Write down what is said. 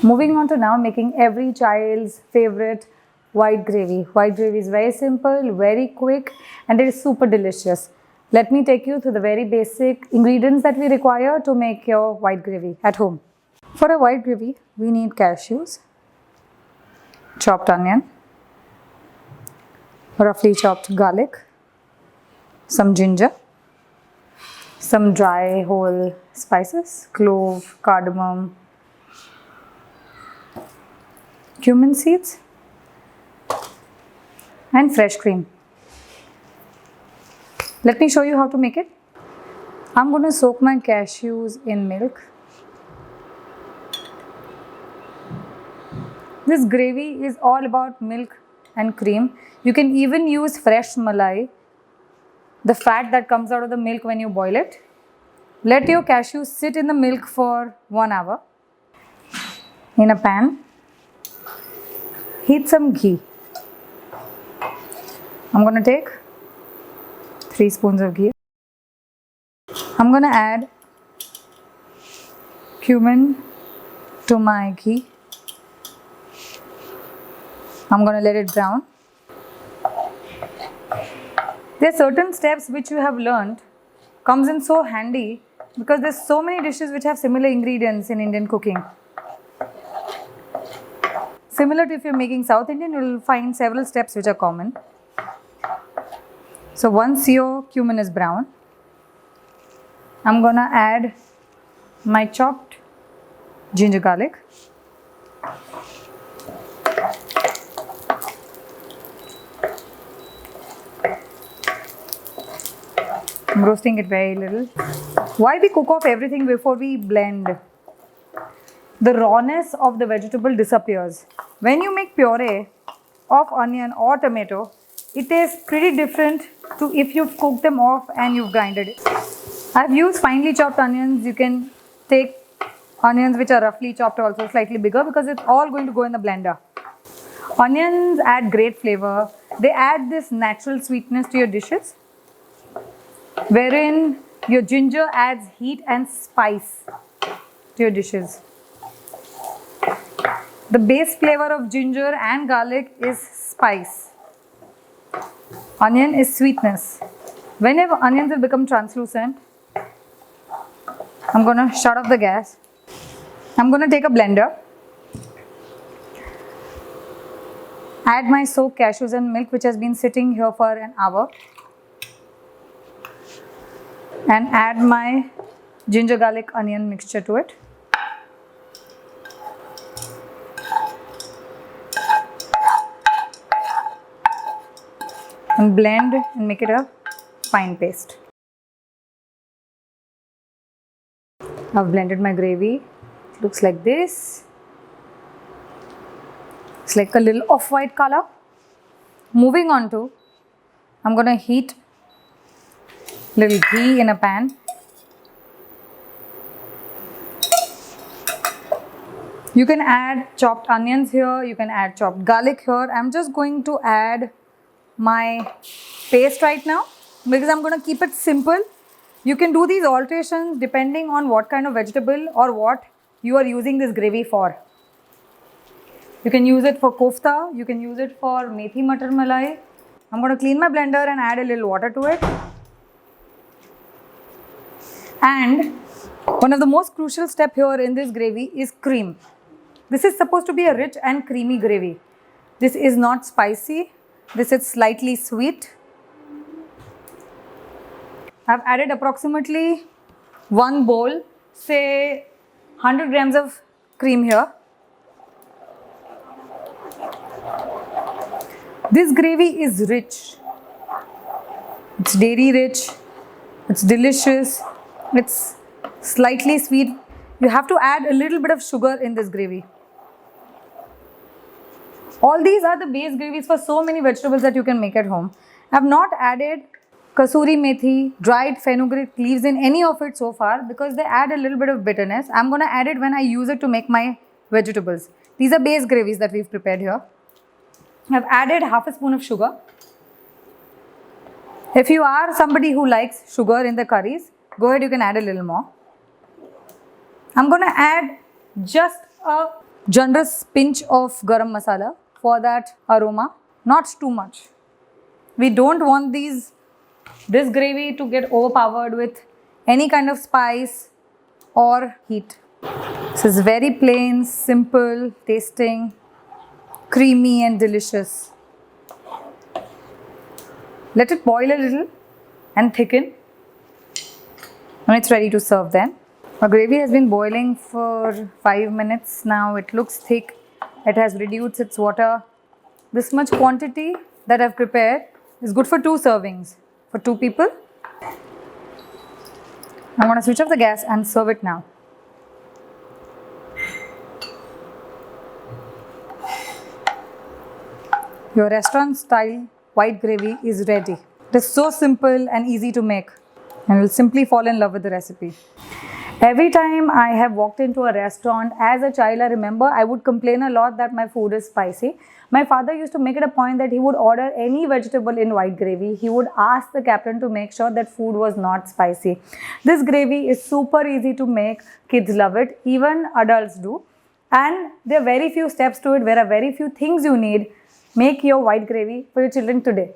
Moving on to now making every child's favorite white gravy. White gravy is very simple, very quick, and it is super delicious. Let me take you through the very basic ingredients that we require to make your white gravy at home. For a white gravy, we need cashews, chopped onion, roughly chopped garlic, some ginger, some dry whole spices, clove, cardamom, cumin seeds, and fresh cream. Let me show you how to make it. I'm going to soak my cashews in milk. This gravy is all about milk and cream. You can even use fresh malai, the fat that comes out of the milk when you boil it. Let your cashews sit in the milk for 1 hour. In a pan, heat some ghee. I'm going to take 3 spoons of ghee. I'm going to add cumin to my ghee. I'm going to let it brown. There are certain steps which you have learned comes in so handy because there's so many dishes which have similar ingredients in Indian cooking. Similar to if you're making South Indian, you'll find several steps which are common. So once your cumin is brown, I'm gonna add my chopped ginger garlic. I'm roasting it very little. Why we cook off everything before we blend? The rawness of the vegetable disappears. When you make puree of onion or tomato, it is pretty different to if you've cooked them off and you've grinded it. I've used finely chopped onions. You can take onions which are roughly chopped, also slightly bigger, because it's all going to go in the blender. Onions add great flavor. They add this natural sweetness to your dishes, wherein your ginger adds heat and spice to your dishes. The base flavor of ginger and garlic is spice. Onion is sweetness. Whenever onions will become translucent, I'm going to shut off the gas. I'm going to take a blender, add my soaked cashews and milk which has been sitting here for an hour, and add my ginger garlic onion mixture to it. And blend and make it a fine paste. I've blended my gravy. It looks like this. It's like a little off-white color. Moving on to, I'm going to heat little ghee in a pan. You can add chopped onions here. You can add chopped garlic here. I'm just going to add my paste right now because I'm going to keep it simple. You can do these alterations depending on what kind of vegetable or what you are using this gravy for. You can use it for kofta, you can use it for methi matar malai. I'm going to clean my blender and add a little water to it. And one of the most crucial steps here in this gravy is cream. This is supposed to be a rich and creamy gravy. This is not spicy. This is slightly sweet. I've added approximately 1 bowl, say 100 grams of cream here. This gravy is rich. It's dairy rich. It's delicious. It's slightly sweet. You have to add a little bit of sugar in this gravy. All these are the base gravies for so many vegetables that you can make at home. I have not added kasuri methi, dried fenugreek leaves in any of it so far because they add a little bit of bitterness. I'm going to add it when I use it to make my vegetables. These are base gravies that we've prepared here. I've added half a spoon of sugar. If you are somebody who likes sugar in the curries, go ahead, you can add a little more. I'm going to add just a Generous pinch of garam masala for that aroma, not too much. We don't want this gravy to get overpowered with any kind of spice or heat. This is very plain, simple, tasting, creamy and delicious. Let it boil a little and thicken, and it's ready to serve then. Our gravy has been boiling for 5 minutes now. It looks thick. It has reduced its water. This much quantity that I've prepared is good for 2 servings for 2 people. I'm going to switch off the gas and serve it now. Your restaurant style white gravy is ready. It is so simple and easy to make, and you'll simply fall in love with the recipe. Every time I have walked into a restaurant as a child, I remember I would complain a lot that my food is spicy. My father used to make it a point that he would order any vegetable in white gravy. He would ask the captain to make sure that food was not spicy. This gravy is super easy to make. Kids love it. Even adults do. And there are very few steps to it. There are very few things you need. Make your white gravy for your children today.